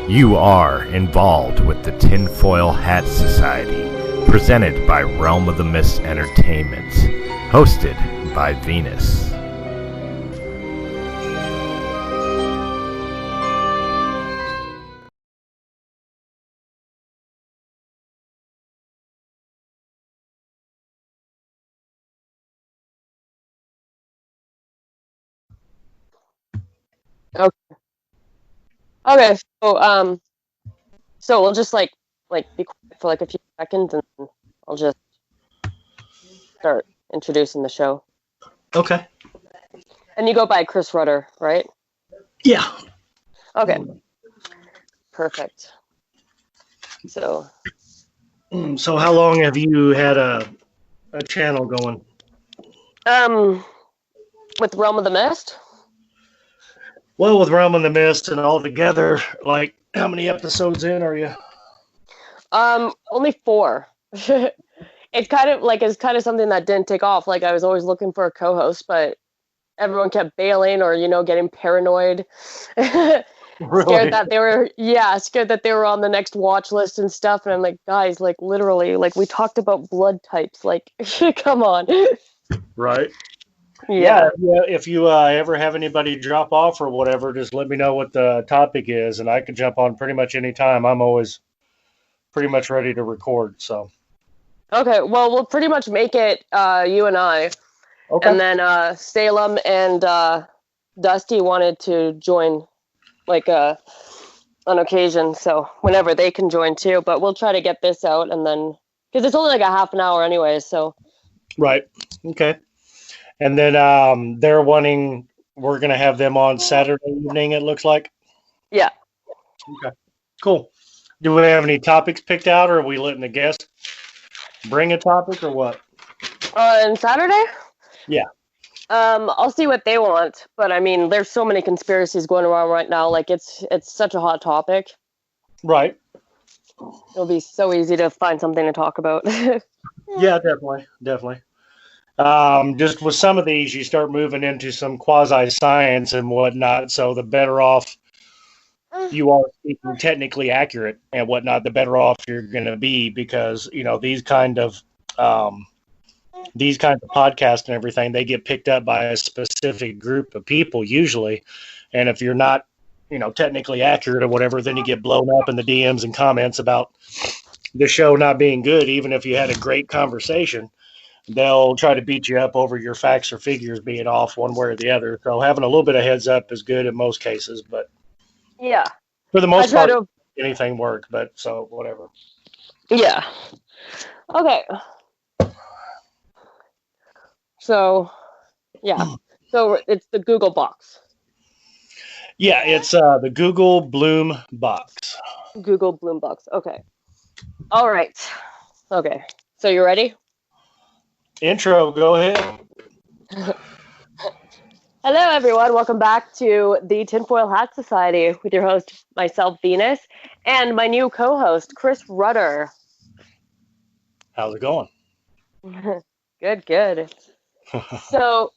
You are involved with the Tinfoil Hat Society, presented by Realm of the Mist Entertainment, hosted by Venus. Okay. Okay. So we'll just be quiet for like a few seconds, and I'll just start introducing the show. Okay. And you go by Chris Rutter, right? Yeah. Okay. Perfect. So So how long have you had a channel going? with Realm of the Mist, Well, with Realm in the Mist and all together, like how many episodes in are you? only 4. It's kind of something that didn't take off. Like I was always looking for a co-host, but everyone kept bailing or getting paranoid. Really? Scared that they were on the next watch list and stuff. And I'm like, guys, like literally, like we talked about blood types. Like, come on. Right. Yeah. Yeah. If you ever have anybody drop off or whatever, just let me know what the topic is, and I can jump on pretty much any time. I'm always pretty much ready to record. So. Okay. Well, we'll pretty much make it you and I, Okay. and then Salem and Dusty wanted to join like on occasion, so whenever they can join too. But we'll try to get this out, and then because it's only like a half an hour anyway. So. Right. Okay. And then they're wanting. We're gonna have them on Saturday evening. It looks like. Yeah. Okay. Cool. Do we have any topics picked out, or are we letting the guests bring a topic, or what? On Saturday. Yeah. I'll see what they want, but I mean, there's so many conspiracies going around right now. Like it's such a hot topic. Right. It'll be so easy to find something to talk about. Yeah, definitely. Just with some of these, you start moving into some quasi science and whatnot. So the better off you are speaking technically accurate and whatnot, the better off you're going to be, because these kinds of podcasts and everything, they get picked up by a specific group of people usually, and if you're not technically accurate or whatever, then you get blown up in the DMs and comments about the show not being good. Even if you had a great conversation, they'll try to beat you up over your facts or figures being off one way or the other. So having a little bit of heads up is good in most cases, but Yeah. for the I most try part, to. anything work. But so whatever. Yeah. Okay. So, yeah. So it's the Google box. Yeah, it's the Google Bloom box. Google Bloom box. Okay. All right. Okay. So you ready? Intro, go ahead. Hello, everyone. Welcome back to the Tinfoil Hat Society with your host, myself, Venus, and my new co-host, Chris Rutter. How's it going? Good. So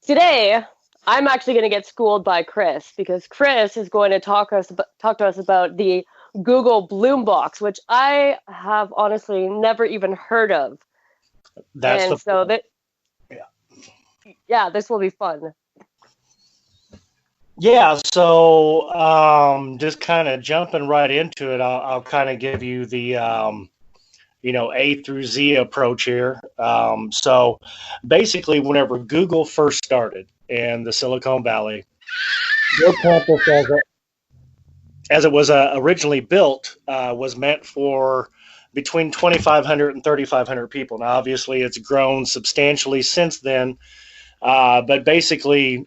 today, I'm actually going to get schooled by Chris because Chris is going to talk to us about the Google Bloom box, which I have honestly never even heard of. That's And the so that, yeah. this will be fun. Yeah, so just kind of jumping right into it, I'll kind of give you the A through Z approach here. So basically, whenever Google first started in the Silicon Valley, their campus, as it was originally built, was meant for between 2,500 and 3,500 people. Now, obviously, it's grown substantially since then, but basically,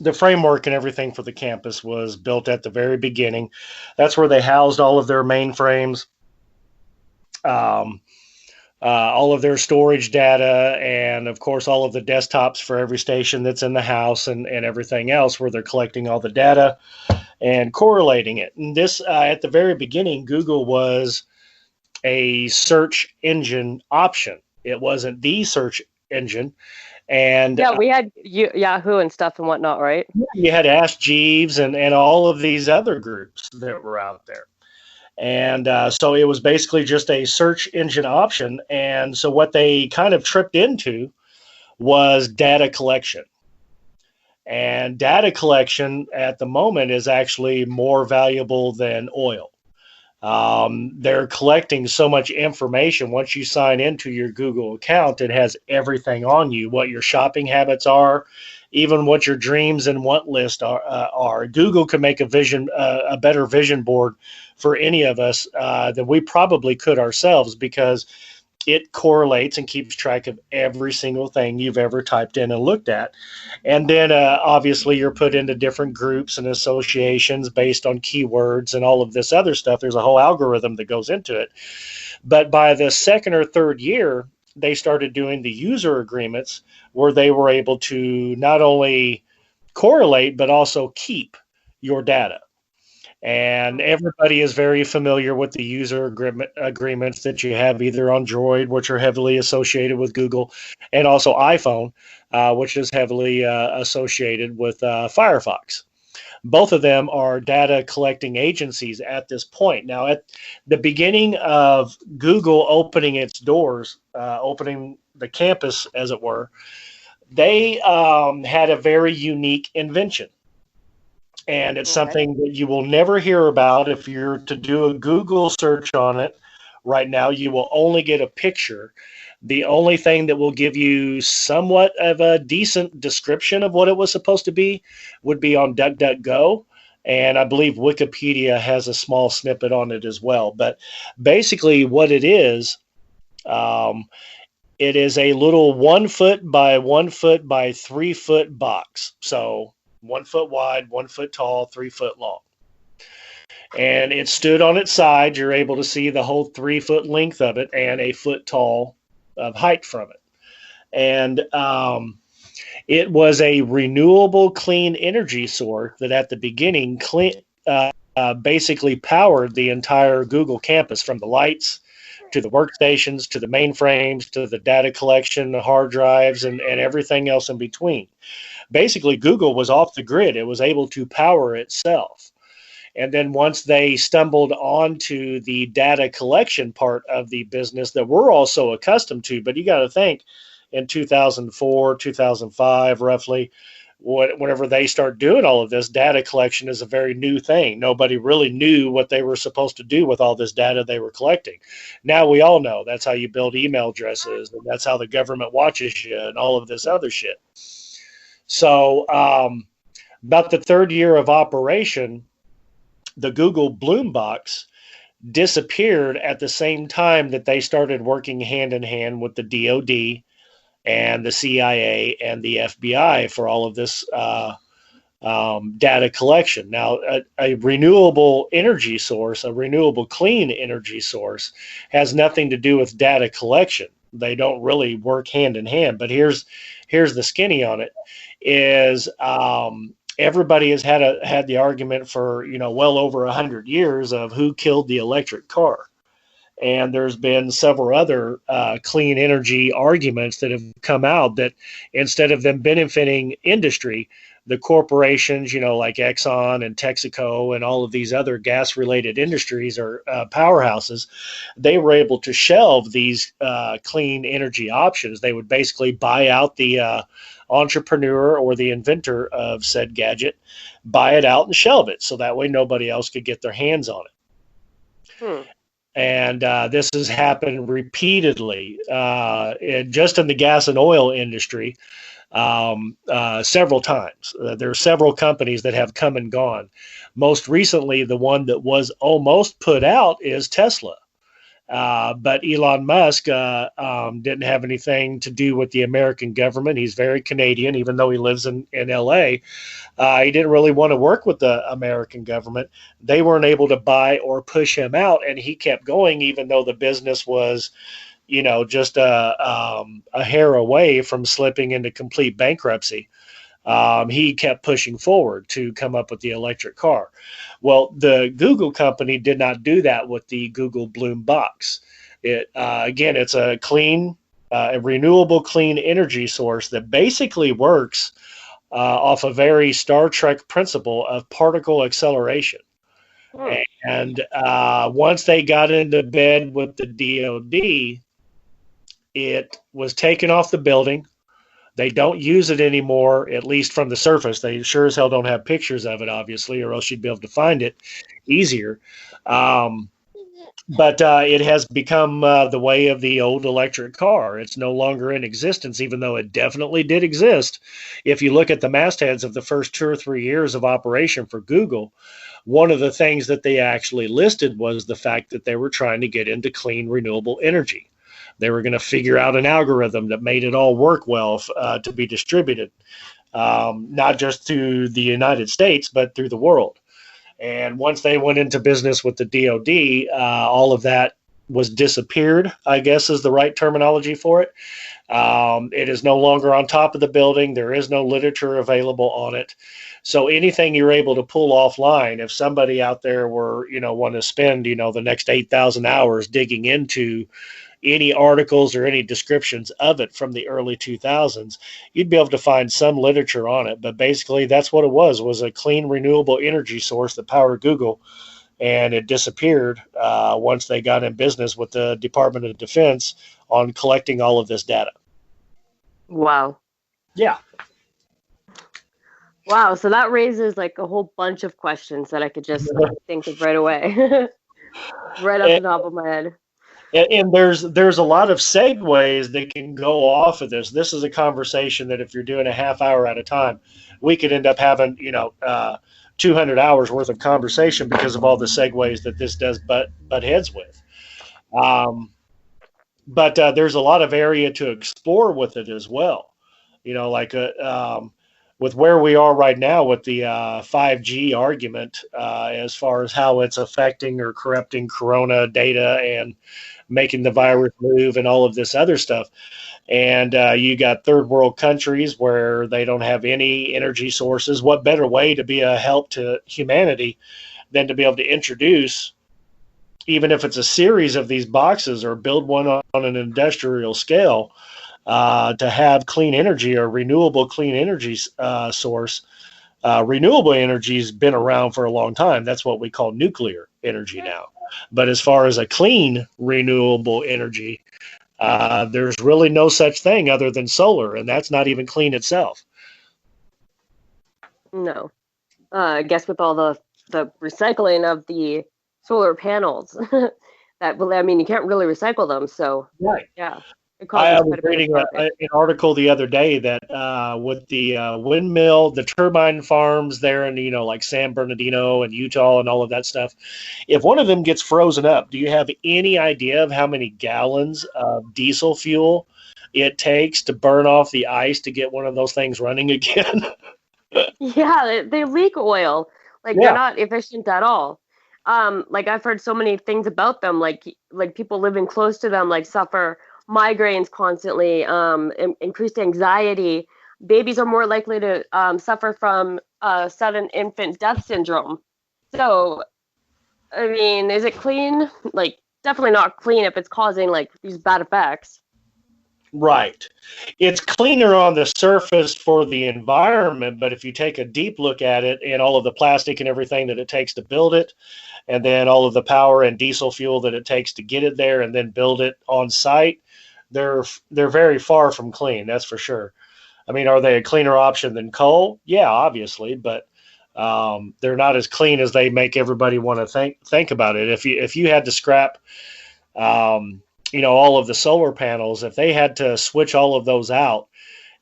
the framework and everything for the campus was built at the very beginning. That's where they housed all of their mainframes, all of their storage data, and of course, all of the desktops for every station that's in the house, and everything else, where they're collecting all the data and correlating it. And this, at the very beginning, Google was a search engine option. It wasn't the search engine. And Yeah, we had Yahoo and stuff and whatnot, right? you had Ask Jeeves and all of these other groups that were out there. And so it was basically just a search engine option. And so what they kind of tripped into was data collection. And data collection at the moment is actually more valuable than oil. They're collecting so much information. Once you sign into your Google account, it has everything on you, what your shopping habits are, even what your dreams and want list are. Google can make a better vision board for any of us than we probably could ourselves, because it correlates and keeps track of every single thing you've ever typed in and looked at. And then obviously you're put into different groups and associations based on keywords and all of this other stuff. There's a whole algorithm that goes into it. But by the second or third year, they started doing the user agreements where they were able to not only correlate, but also keep your data. And everybody is very familiar with the user agreements that you have either on Droid, which are heavily associated with Google, and also iPhone, which is heavily associated with Firefox. Both of them are data collecting agencies at this point. Now, at the beginning of Google opening its doors, opening the campus, as it were, they had a very unique invention. And it's something that you will never hear about. If you're to do a Google search on it right now, you will only get a picture. The only thing that will give you somewhat of a decent description of what it was supposed to be would be on DuckDuckGo. And I believe Wikipedia has a small snippet on it as well. But basically what it is a little 1 foot by 1 foot by 3 foot box. So 1 foot wide, 1 foot tall, 3 foot long. And it stood on its side. You're able to see the whole 3 foot length of it and a foot tall of height from it. And it was a renewable clean energy source that at the beginning basically powered the entire Google campus, from the lights to the workstations, to the mainframes, to the data collection, the hard drives, and everything else in between. Basically, Google was off the grid. It was able to power itself. And then once they stumbled onto the data collection part of the business that we're also accustomed to, but you got to think in 2004, 2005, roughly, whenever they start doing all of this, data collection is a very new thing. Nobody really knew what they were supposed to do with all this data they were collecting. Now we all know that's how you build email addresses, and that's how the government watches you, and all of this other shit. So about the third year of operation, the Google Bloom box disappeared at the same time that they started working hand in hand with the DoD and the CIA and the FBI for all of this data collection. Now, a renewable energy source, a renewable clean energy source, has nothing to do with data collection. They don't really work hand in hand. But here's the skinny on it: is everybody has had the argument for well over 100 years of who killed the electric car. And there's been several other clean energy arguments that have come out that instead of them benefiting industry, the corporations, like Exxon and Texaco and all of these other gas-related industries or powerhouses, they were able to shelve these clean energy options. They would basically buy out the entrepreneur or the inventor of said gadget, buy it out and shelve it, so that way nobody else could get their hands on it. And this has happened repeatedly, just in the gas and oil industry, several times. There are several companies that have come and gone. Most recently, the one that was almost put out is Tesla. But Elon Musk didn't have anything to do with the American government. He's very Canadian, even though he lives in LA. He didn't really want to work with the American government. They weren't able to buy or push him out, and he kept going, even though the business was, just a hair away from slipping into complete bankruptcy. He kept pushing forward to come up with the electric car. Well, the Google company did not do that with the Google Bloom box. Again, it's a clean a renewable clean energy source that basically works off a very Star Trek principle of particle acceleration. Hmm. And once they got into bed with the DoD, it was taken off the building. They don't use it anymore, at least from the surface. They sure as hell don't have pictures of it, obviously, or else you'd be able to find it easier. But it has become the way of the old electric car. It's no longer in existence, even though it definitely did exist. If you look at the mastheads of the first 2 or 3 years of operation for Google, one of the things that they actually listed was the fact that they were trying to get into clean, renewable energy. They were going to figure out an algorithm that made it all work well to be distributed, not just through the United States, but through the world. And once they went into business with the DoD, all of that was disappeared, I guess is the right terminology for it. It is no longer on top of the building. There is no literature available on it. So anything you're able to pull offline, if somebody out there were, want to spend, the next 8,000 hours digging into any articles or any descriptions of it from the early 2000s, you'd be able to find some literature on it. But basically, that's what it was a clean, renewable energy source that powered Google. And it disappeared once they got in business with the Department of Defense on collecting all of this data. Wow. Yeah. Wow. So that raises like a whole bunch of questions that I could just think of right away, right off the top of my head. And there's a lot of segues that can go off of this. This is a conversation that if you're doing a half hour at a time, we could end up having 200 hours worth of conversation because of all the segues that this does butt heads with. But there's a lot of area to explore with it as well. With where we are right now with the 5G argument, as far as how it's affecting or corrupting corona data and making the virus move and all of this other stuff. And you got third world countries where they don't have any energy sources. What better way to be a help to humanity than to be able to introduce, even if it's a series of these boxes or build one on an industrial scale, to have clean energy or renewable clean energy source. Renewable energy has been around for a long time. That's what we call nuclear energy now. But as far as a clean renewable energy, there's really no such thing other than solar, and that's not even clean itself. No. I guess with all the recycling of the solar panels, you can't really recycle them. So, right. Yeah. I was reading an article the other day that with the windmill, the turbine farms there in, like San Bernardino and Utah and all of that stuff, if one of them gets frozen up, do you have any idea of how many gallons of diesel fuel it takes to burn off the ice to get one of those things running again? Yeah, they leak oil. They're not efficient at all. I've heard so many things about them, like people living close to them, suffer migraines constantly, increased anxiety. Babies are more likely to suffer from sudden infant death syndrome. So, is it clean? Definitely not clean if it's causing these bad effects. Right. It's cleaner on the surface for the environment, but if you take a deep look at it and all of the plastic and everything that it takes to build it, and then all of the power and diesel fuel that it takes to get it there and then build it on site, they're very far from clean, that's for sure. Are they a cleaner option than coal? Yeah, obviously, but they're not as clean as they make everybody want to think about it. If you had to scrap all of the solar panels, if they had to switch all of those out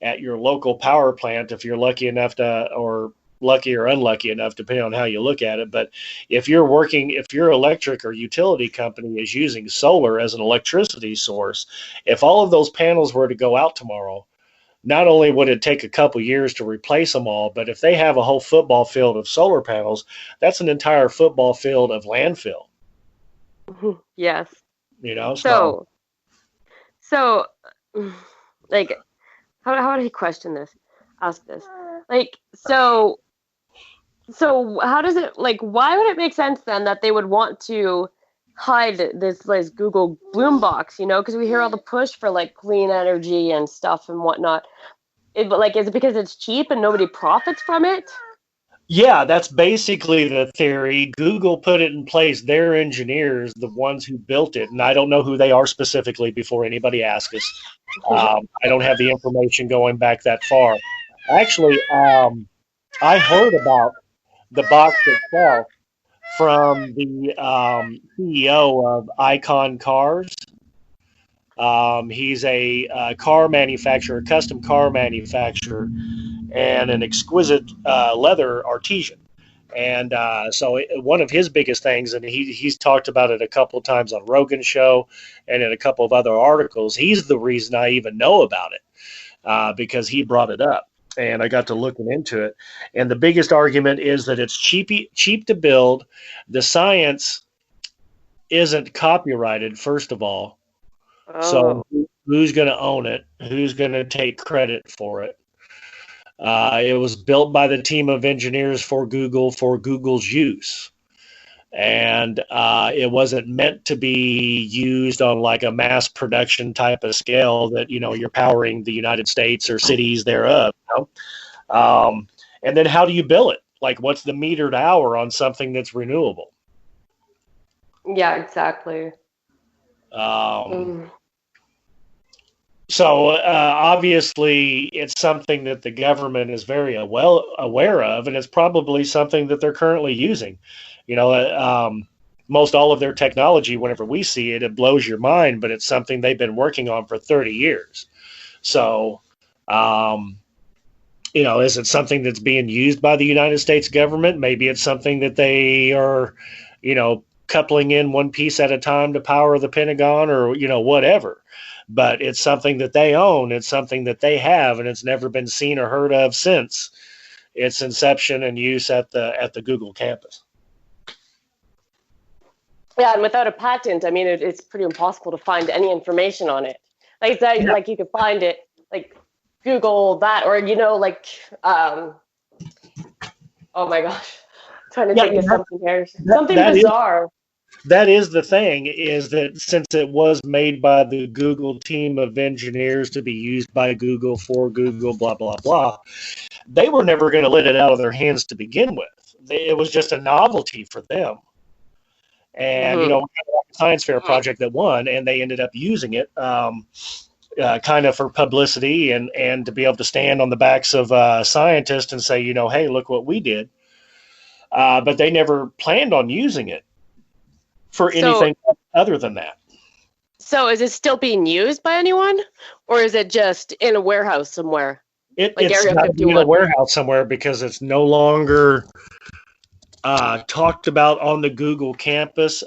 at your local power plant, if you're lucky enough to, or lucky or unlucky enough, depending on how you look at it. But if your electric or utility company is using solar as an electricity source, if all of those panels were to go out tomorrow, not only would it take a couple years to replace them all, but if they have a whole football field of solar panels, that's an entire football field of landfill. Yes. So how do you question this? Ask this. So how does it, why would it make sense then that they would want to hide this like Google Bloom box, you know, because we hear all the push for like clean energy and stuff and whatnot. But like, is it because it's cheap and nobody profits from it? Yeah, that's basically the theory. Google put it in place. Their engineers, the ones who built it, and I don't know who they are specifically before anybody asks us. I don't have the information going back that far. Actually, I heard about the box itself from the CEO of Icon Cars. He's a car manufacturer, custom car manufacturer, and an exquisite leather artisan. And one of his biggest things, and he's talked about it a couple of times on Rogan's show and in a couple of other articles, he's the reason I even know about it because he brought it up. And I got to looking into it. And the biggest argument is that it's cheap to build. The science isn't copyrighted, first of all. So who's going to own it? Who's going to take credit for it? It was built by the team of engineers for Google's use. And it wasn't meant to be used on like a mass production type of scale that, you know, you're powering the United States or cities thereof. You know? And then how do you bill it? Like, what's the metered hour on something that's renewable? Yeah, exactly. So obviously, it's something that the government is very well aware of, and it's probably something that they're currently using. You know, most all of their technology, whenever we see it, it blows your mind, but it's something they've been working on for 30 years. So, you know, is it something that's being used by the United States government? Maybe it's something that they are, you know, coupling in one piece at a time to power the Pentagon or, you know, whatever. But it's something that they own. It's something that they have, and it's never been seen or heard of since its inception and use at the Google campus. Yeah, and without a patent, I mean, it's pretty impossible to find any information on it. Like that, like you could find it, like Google that, or you know, like, oh my gosh, I'm trying to think of something here, something bizarre. That is the thing, is that since it was made by the Google team of engineers to be used by Google for Google, blah, blah, blah, they were never going to let it out of their hands to begin with. It was just a novelty for them. And, you know, a science fair project that won, and they ended up using it kind of for publicity and to be able to stand on the backs of scientists and say, you know, hey, look what we did. But they never planned on using it for anything other than that. So is it still being used by anyone, or is it just in a warehouse somewhere? It's not in a warehouse somewhere because it's no longer talked about on the Google campus.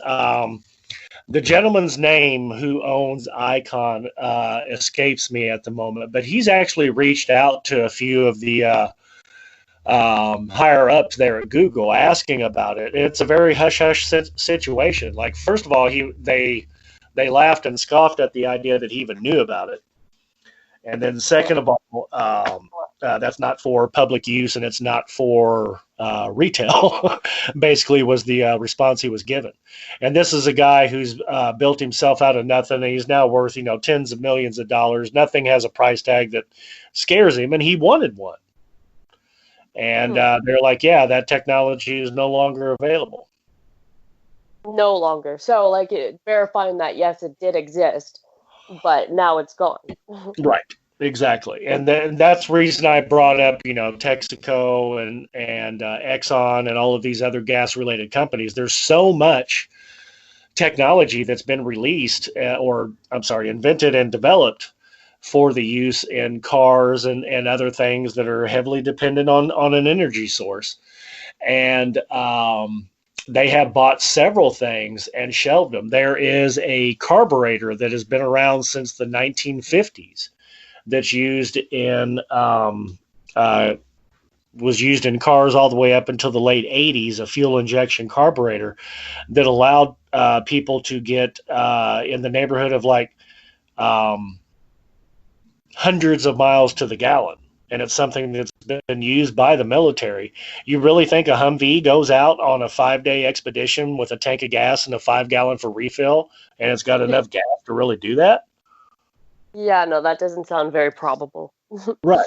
The gentleman's name who owns Icon escapes me at the moment, but he's actually reached out to a few of the higher ups there at Google asking about it. It's a very hush-hush situation. Like, first of all, they laughed and scoffed at the idea that he even knew about it. And then second of all, that's not for public use and it's not for retail, basically was the response he was given. And this is a guy who's built himself out of nothing, and he's now worth, you know, tens of millions of dollars. Nothing has a price tag that scares him, and he wanted one. And they're like, yeah, that technology is no longer available. No longer. So, like, verifying that, yes, it did exist, but now it's gone. Right. Exactly. And then that's the reason I brought up, you know, Texaco and Exxon and all of these other gas-related companies. There's so much technology that's been released invented and developed for the use in cars and other things that are heavily dependent on an energy source. And they have bought several things and shelved them. There is a carburetor that has been around since the 1950s that's used in was used in cars all the way up until the late 80s, a fuel injection carburetor that allowed people to get in the neighborhood of like hundreds of miles to the gallon. and it's something that's been used by the military. You really think a Humvee goes out on a 5-day expedition with a tank of gas and a 5-gallon for refill, and it's got enough gas to really do that? Yeah, no, that doesn't sound very probable. Right.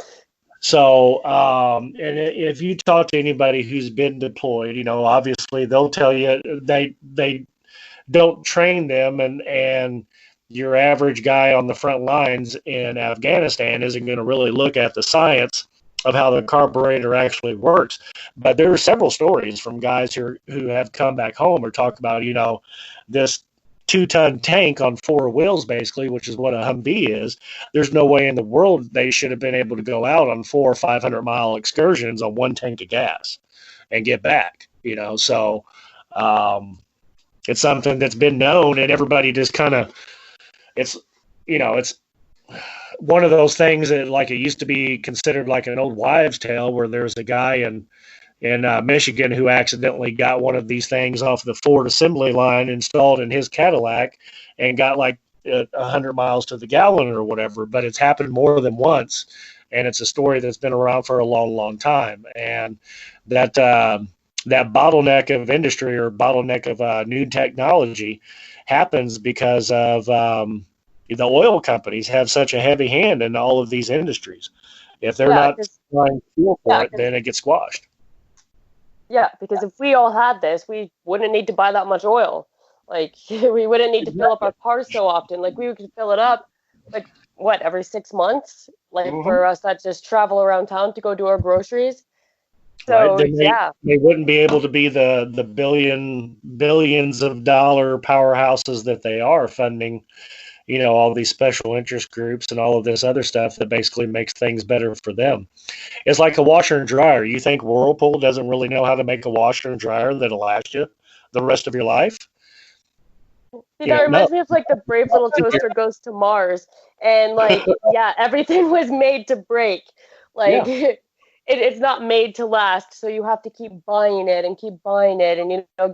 So, and if you talk to anybody who's been deployed, obviously they'll tell you they don't train them, and your average guy on the front lines in Afghanistan isn't going to really look at the science of how the carburetor actually works. But there are several stories from guys who have come back home or talk about, this 2-ton tank on 4 wheels, basically, which is what a Humvee is. There's no way in the world they should have been able to go out on 400 or 500-mile excursions on 1 tank of gas and get back, So it's something that's been known, and everybody just kind of, it's one of those things that, like, it used to be considered like an old wives' tale, where there's a guy in Michigan who accidentally got one of these things off the Ford assembly line installed in his Cadillac and got like 100 miles to the gallon or whatever. But it's happened more than once, and it's a story that's been around for a long, long time. And that bottleneck of industry, or bottleneck of new technology, happens because of the oil companies have such a heavy hand in all of these industries. If they're not supplying fuel for it, then it gets squashed. Yeah, because if we all had this, we wouldn't need to buy that much oil. Like, we wouldn't need to fill up our cars so often. Like, we could fill it up, like, what, every 6 months? Like, for us that just travel around town to go do our groceries. So, right. They wouldn't be able to be the billions of dollar powerhouses that they are, funding, all these special interest groups and all of this other stuff that basically makes things better for them. It's like a washer and dryer. You think Whirlpool doesn't really know how to make a washer and dryer that'll last you the rest of your life? See, that reminds me of, like, the Brave Little Toaster Goes to Mars. And, like, yeah, everything was made to break. Like, it's not made to last, so you have to keep buying it and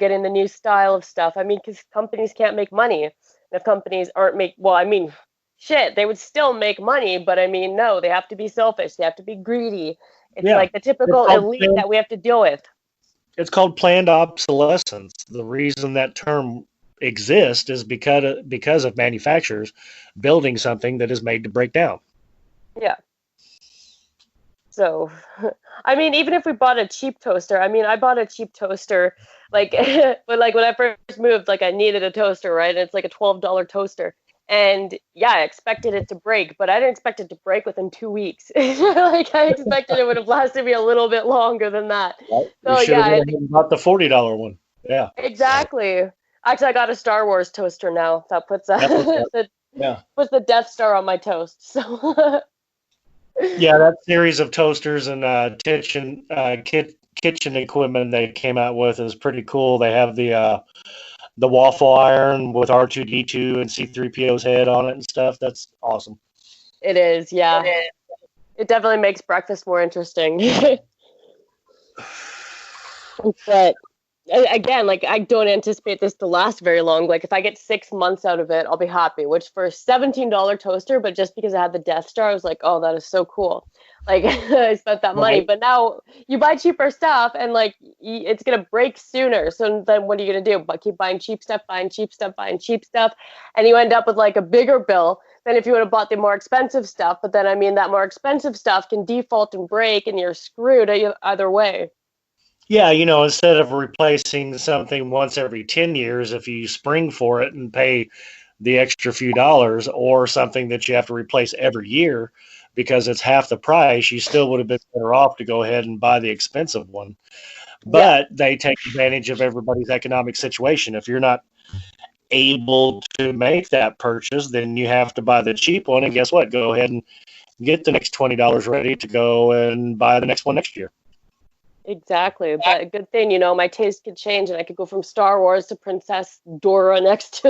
getting the new style of stuff. I mean, because companies can't make money. If companies aren't they would still make money, but I mean, no, they have to be selfish. They have to be greedy. It's like the typical elite that we have to deal with. It's called planned obsolescence. The reason that term exists is because of manufacturers building something that is made to break down. Yeah. So, I mean, even if we bought a cheap toaster, I bought a cheap toaster, like, but like when I first moved, like, I needed a toaster, right? And it's like a $12 toaster. And yeah, I expected it to break, but I didn't expect it to break within 2 weeks. Like, I expected it would have lasted me a little bit longer than that. Right. So yeah, bought the $40 one. Yeah, exactly. Actually, I got a Star Wars toaster now. That puts puts the Death Star on my toast. So. Yeah, that series of toasters and kitchen equipment they came out with is pretty cool. They have the waffle iron with R2-D2 and C-3PO's head on it and stuff. That's awesome. It is, yeah. It definitely makes breakfast more interesting. But again, like, I don't anticipate this to last very long. Like, if I get 6 months out of it, I'll be happy. Which, for a $17 toaster, but just because I had the Death Star, I was like, oh, that is so cool. Like, I spent that money. But now you buy cheaper stuff, and like, it's gonna break sooner. So then, what are you gonna do? But keep buying cheap stuff, and you end up with like a bigger bill than if you would have bought the more expensive stuff. But then, I mean, that more expensive stuff can default and break, and you're screwed either way. Yeah, instead of replacing something once every 10 years, if you spring for it and pay the extra few dollars, or something that you have to replace every year because it's half the price, you still would have been better off to go ahead and buy the expensive one. But they take advantage of everybody's economic situation. If you're not able to make that purchase, then you have to buy the cheap one. And guess what? Go ahead and get the next $20 ready to go and buy the next one next year. Exactly, but a good thing, my taste could change, and I could go from Star Wars to Princess Dora next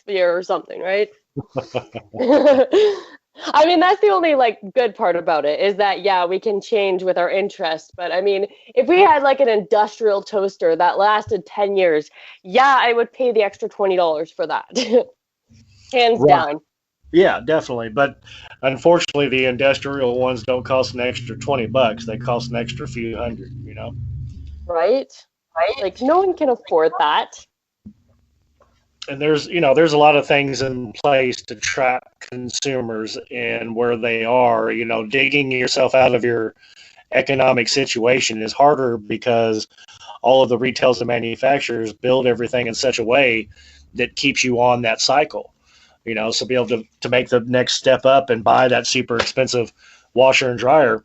year or something, right? I mean, that's the only like good part about it, is that we can change with our interest. But I mean, if we had like an industrial toaster that lasted 10 years, I would pay the extra $20 for that. Hands down. Yeah, definitely. But unfortunately, the industrial ones don't cost an extra $20. They cost an extra few hundred, you know? right? Like no one can afford that. And there's a lot of things in place to track consumers and where they are. Digging yourself out of your economic situation is harder because all of the retailers and manufacturers build everything in such a way that keeps you on that cycle. So be able to make the next step up and buy that super expensive washer and dryer,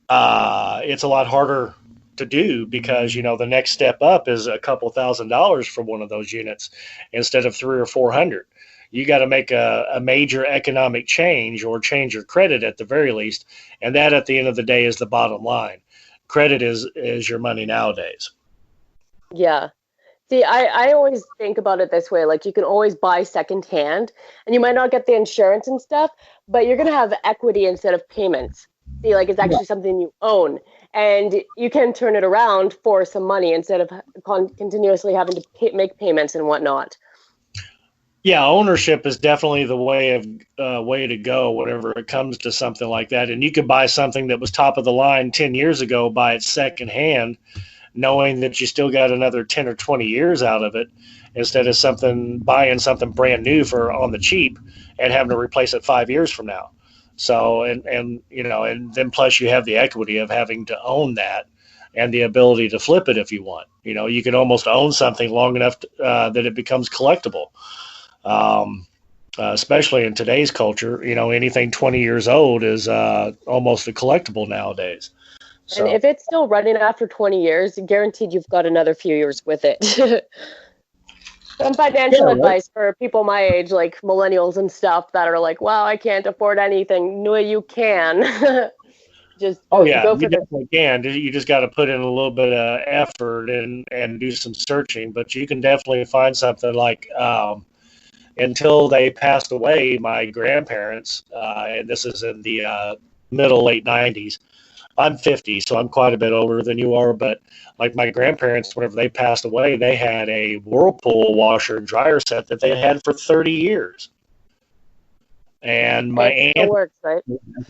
it's a lot harder to do because the next step up is a couple $1,000s for one of those units instead of 300 or 400. You got to make a major economic change or change your credit at the very least, and that at the end of the day is the bottom line. Credit is your money nowadays. Yeah. See, I always think about it this way. Like, you can always buy secondhand, and you might not get the insurance and stuff, but you're going to have equity instead of payments. See, like, it's actually something you own, and you can turn it around for some money instead of continuously having to make payments and whatnot. Yeah, ownership is definitely the way to go whenever it comes to something like that. And you could buy something that was top of the line 10 years ago, buy it secondhand, knowing that you still got another 10 or 20 years out of it, instead of buying something brand new for on the cheap and having to replace it 5 years from now. So, and then plus you have the equity of having to own that and the ability to flip it if you want. You can almost own something long enough that it becomes collectible. Especially in today's culture, anything 20 years old is almost a collectible nowadays. So, and if it's still running after 20 years, guaranteed you've got another few years with it. Some financial advice for people my age, like millennials and stuff, that are like, wow, I can't afford anything. No, you can. Just you go for definitely can. You just got to put in a little bit of effort and do some searching. But you can definitely find something like until they passed away, my grandparents, and this is in the late 90s. I'm 50, so I'm quite a bit older than you are, but like my grandparents, whenever they passed away, they had a Whirlpool washer and dryer set that they had for 30 years. And my aunt works, right?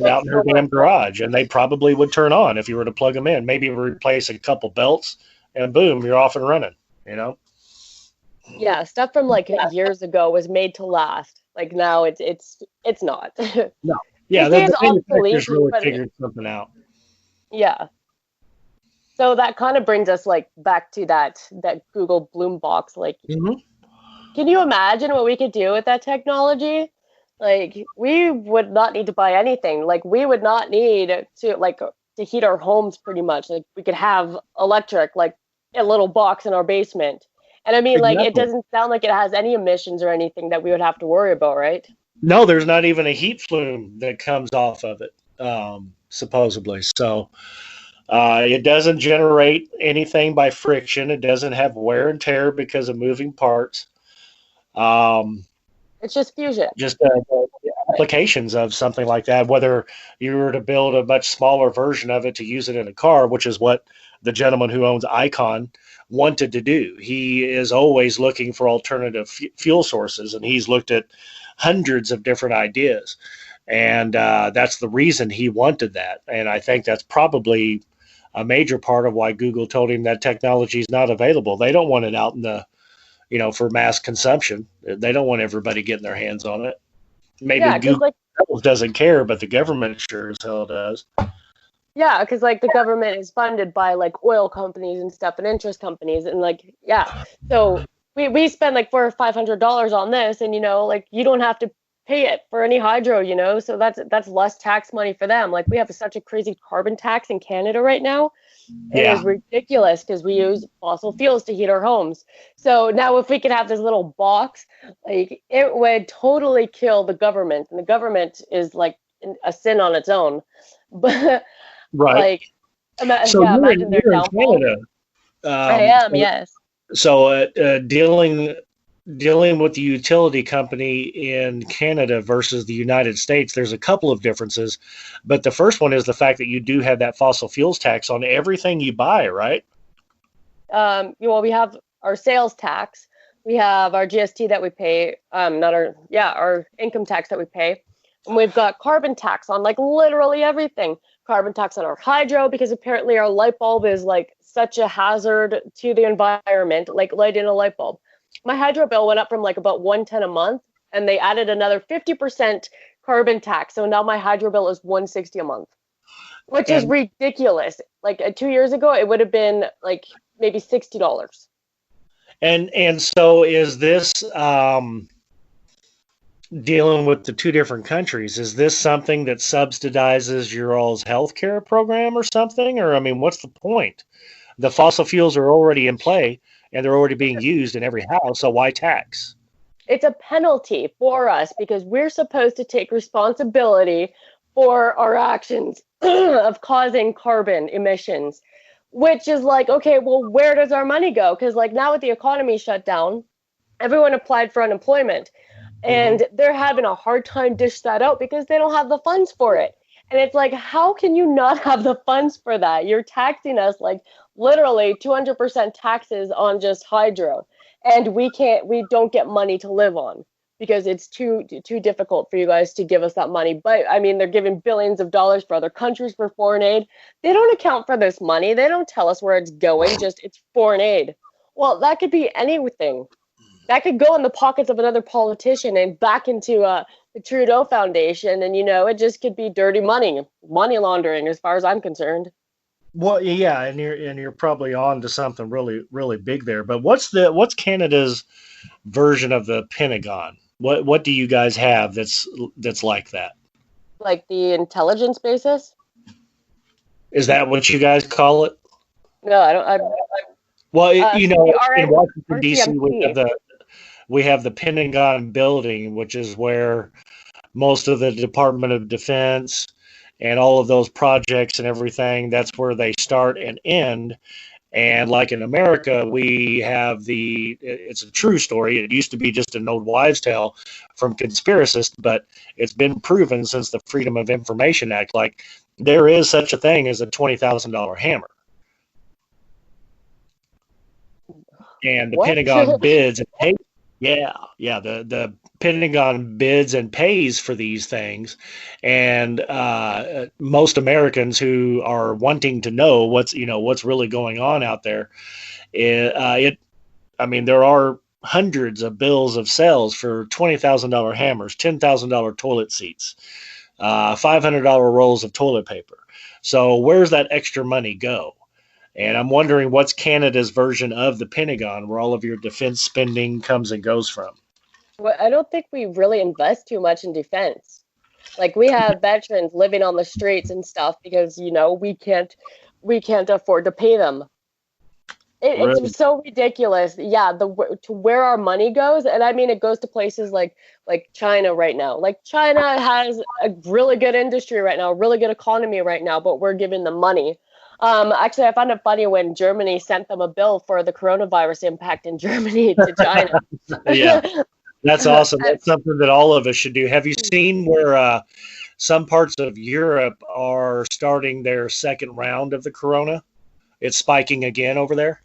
out in her damn garage, and they probably would turn on if you were to plug them in. Maybe replace a couple belts, and boom, you're off and running, Yeah, stuff from like years ago was made to last. Like now it's not. No. Yeah, the manufacturers really figured something out. Yeah. So that kind of brings us like back to that Google Bloom box. Like, Can you imagine what we could do with that technology? Like, we would not need to buy anything. Like, we would not need to heat our homes pretty much. Like, we could have electric, like a little box in our basement. And I mean, like, it doesn't sound like it has any emissions or anything that we would have to worry about, right? No, there's not even a heat flume that comes off of it, supposedly. So it doesn't generate anything by friction. It doesn't have wear and tear because of moving parts. It's just fusion. Just applications of something like that, whether you were to build a much smaller version of it to use it in a car, which is what the gentleman who owns Icon wanted to do. He is always looking for alternative fuel sources, and he's looked at hundreds of different ideas. And that's the reason he wanted that. And I think that's probably a major part of why Google told him that technology is not available. They don't want it out in the, for mass consumption. They don't want everybody getting their hands on it. Maybe Google doesn't care, but the government sure as hell does. Yeah, because like the government is funded by like oil companies and stuff and interest companies, and like so we spend like $400 or $500 on this, and like you don't have to pay it for any hydro, so that's less tax money for them. Like we have such a crazy carbon tax in Canada right now. It is ridiculous because we use fossil fuels to heat our homes. So now if we could have this little box, like it would totally kill the government, and the government is like a sin on its own. But right. Imagine their downfall. Canada. I am, yes. So dealing with the utility company in Canada versus the United States, there's a couple of differences, but the first one is the fact that you do have that fossil fuels tax on everything you buy, right? We have our sales tax, We have our GST that we pay, our income tax that we pay. And we've got carbon tax on like literally everything. Carbon tax on our hydro, because apparently our light bulb is like such a hazard to the environment, like lighting a light bulb. My hydro bill went up from like about 110 a month, and they added another 50% carbon tax. So now my hydro bill is 160 a month, which is ridiculous. Like 2 years ago, it would have been like maybe $60. And so is this dealing with the two different countries? Is this something that subsidizes your all's healthcare program or something? Or I mean, what's the point? The fossil fuels are already in play and they're already being used in every house, so why tax? It's a penalty for us because we're supposed to take responsibility for our actions of causing carbon emissions, which is like, okay, well, where does our money go? Because like now with the economy shut down, everyone applied for unemployment and they're having a hard time dish that out because they don't have the funds for it. And it's like, how can you not have the funds for that? You're taxing us like literally 200% taxes on just hydro. And we don't get money to live on because it's too difficult for you guys to give us that money. But I mean, they're giving billions of dollars for other countries for foreign aid. They don't account for this money. They don't tell us where it's going, just it's foreign aid. Well, that could be anything. That could go in the pockets of another politician and back into the Trudeau Foundation. And, it just could be dirty money laundering as far as I'm concerned. Well, yeah, and you're probably on to something really, really big there. But what's Canada's version of the Pentagon? What do you guys have that's like that? Like the intelligence basis? Is that what you guys call it? No, I don't. Well, in Washington D.C. RCMP. we have the Pentagon building, which is where most of the Department of Defense and all of those projects and everything, that's where they start and end. And like in America, we have it's a true story. It used to be just an old wives' tale from conspiracists, but it's been proven since the Freedom of Information Act. Like there is such a thing as a $20,000 hammer. And the Pentagon bids and pays. Yeah. The Pentagon bids and pays for these things, and most Americans who are wanting to know what's really going on out there, there are hundreds of bills of sales for $20,000 hammers, $10,000 toilet seats, $500 rolls of toilet paper. So where's that extra money go? And I'm wondering what's Canada's version of the Pentagon, where all of your defense spending comes and goes from. Well, I don't think we really invest too much in defense. Like we have veterans living on the streets and stuff because we can't afford to pay them. It's so ridiculous. Yeah, to where our money goes, and I mean it goes to places like China right now. Like China has a really good industry right now, a really good economy right now, but we're giving them money. Actually, I found it funny when Germany sent them a bill for the coronavirus impact in Germany to China. Yeah, that's awesome. That's something that all of us should do. Have you seen where some parts of Europe are starting their second round of the corona? It's spiking again over there.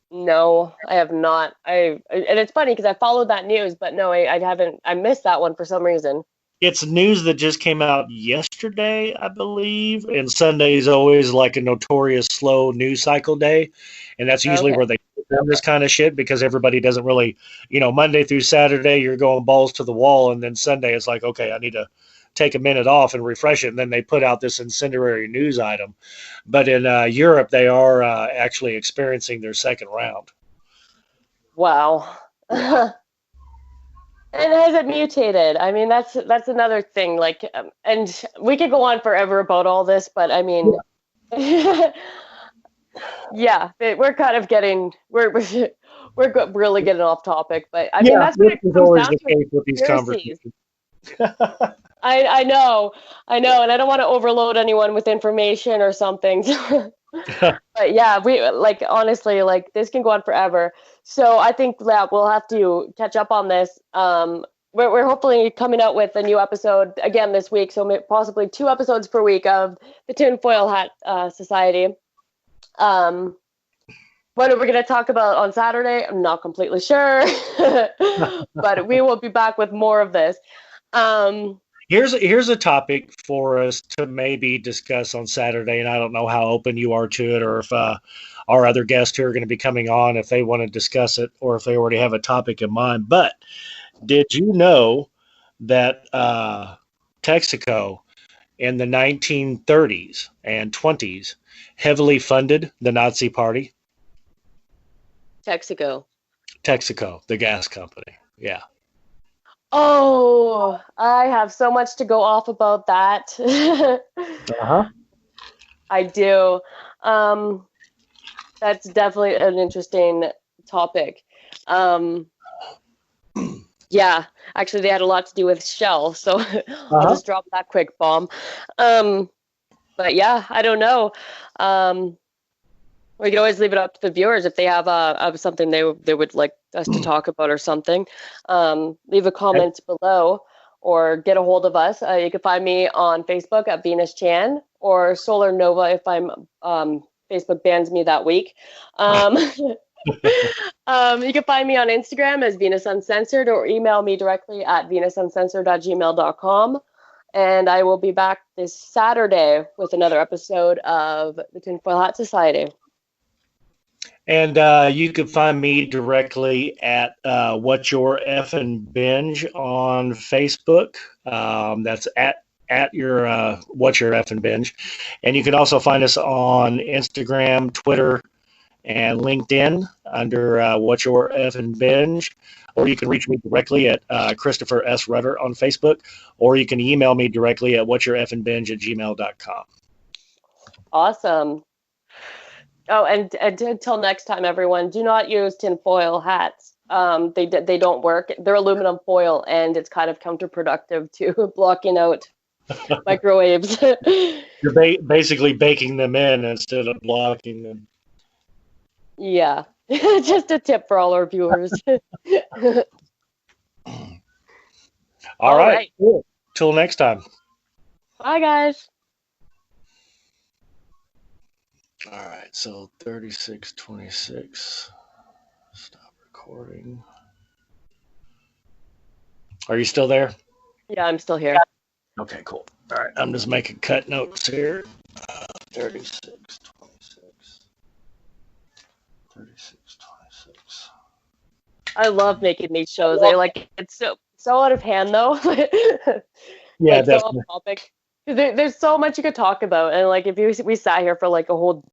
No, I have not. And it's funny because I followed that news, but no, I haven't. I missed that one for some reason. It's news that just came out yesterday, I believe. And Sunday is always like a notorious slow news cycle day. And that's usually where they do this kind of shit because everybody doesn't really, Monday through Saturday, you're going balls to the wall. And then Sunday, it's like, okay, I need to take a minute off and refresh it. And then they put out this incendiary news item. But in Europe, they are actually experiencing their second round. Wow. And has it mutated? I mean, that's another thing. Like, and we could go on forever about all this, but I mean, yeah, we're kind of getting we're really getting off topic. But I mean, that's what it comes always down the case with these conversations. I know, and I don't want to overload anyone with information or something. But yeah, we honestly, this can go on forever. So I think that we'll have to catch up on this. We're hopefully coming out with a new episode again this week, so possibly 2 episodes per week of the Tinfoil Hat Society. What are we going to talk about on Saturday? I'm not completely sure, but we will be back with more of this. Here's a topic for us to maybe discuss on Saturday, and I don't know how open you are to it, or if our other guests who are going to be coming on, if they want to discuss it, or if they already have a topic in mind. But did you know that Texaco in the 1930s and 20s heavily funded the Nazi Party? Texaco. Texaco, the gas company. Yeah. Oh, I have so much to go off about that. Uh-huh. I do. That's definitely an interesting topic. Yeah, actually, they had a lot to do with Shell, so I'll just drop that quick bomb. But yeah, I don't know. We could always leave it up to the viewers if they have something they would like us to talk about or something. Leave a comment below or get a hold of us. You can find me on Facebook at Venus Chan or Solar Nova if Facebook bans me that week. You can find me on Instagram as Venus Uncensored or email me directly at venusuncensored@gmail.com. And I will be back this Saturday with another episode of the Tinfoil Hat Society. And you can find me directly at What's Your Effin' Binge on Facebook. That's at your What's Your Effin' Binge. And you can also find us on Instagram, Twitter, and LinkedIn under What's Your Effin' Binge. Or you can reach me directly at Christopher S. Rutter on Facebook. Or you can email me directly at what'syoureffingBinge@gmail.com. Awesome. Oh, and until next time, everyone, do not use tinfoil hats. They don't work. They're aluminum foil, and it's kind of counterproductive to blocking out microwaves. You're basically baking them in instead of blocking them. Yeah, just a tip for all our viewers. All right. Cool. Till next time. Bye, guys. All right, so 36:26. Stop recording. Are you still there? Yeah, I'm still here. Okay, cool. All right, I'm just making cut notes here. 36:26. 36:26. I love making these shows. I like it's so out of hand though. Yeah, like, definitely. so off topic. There's so much you could talk about, and like if we sat here for like a whole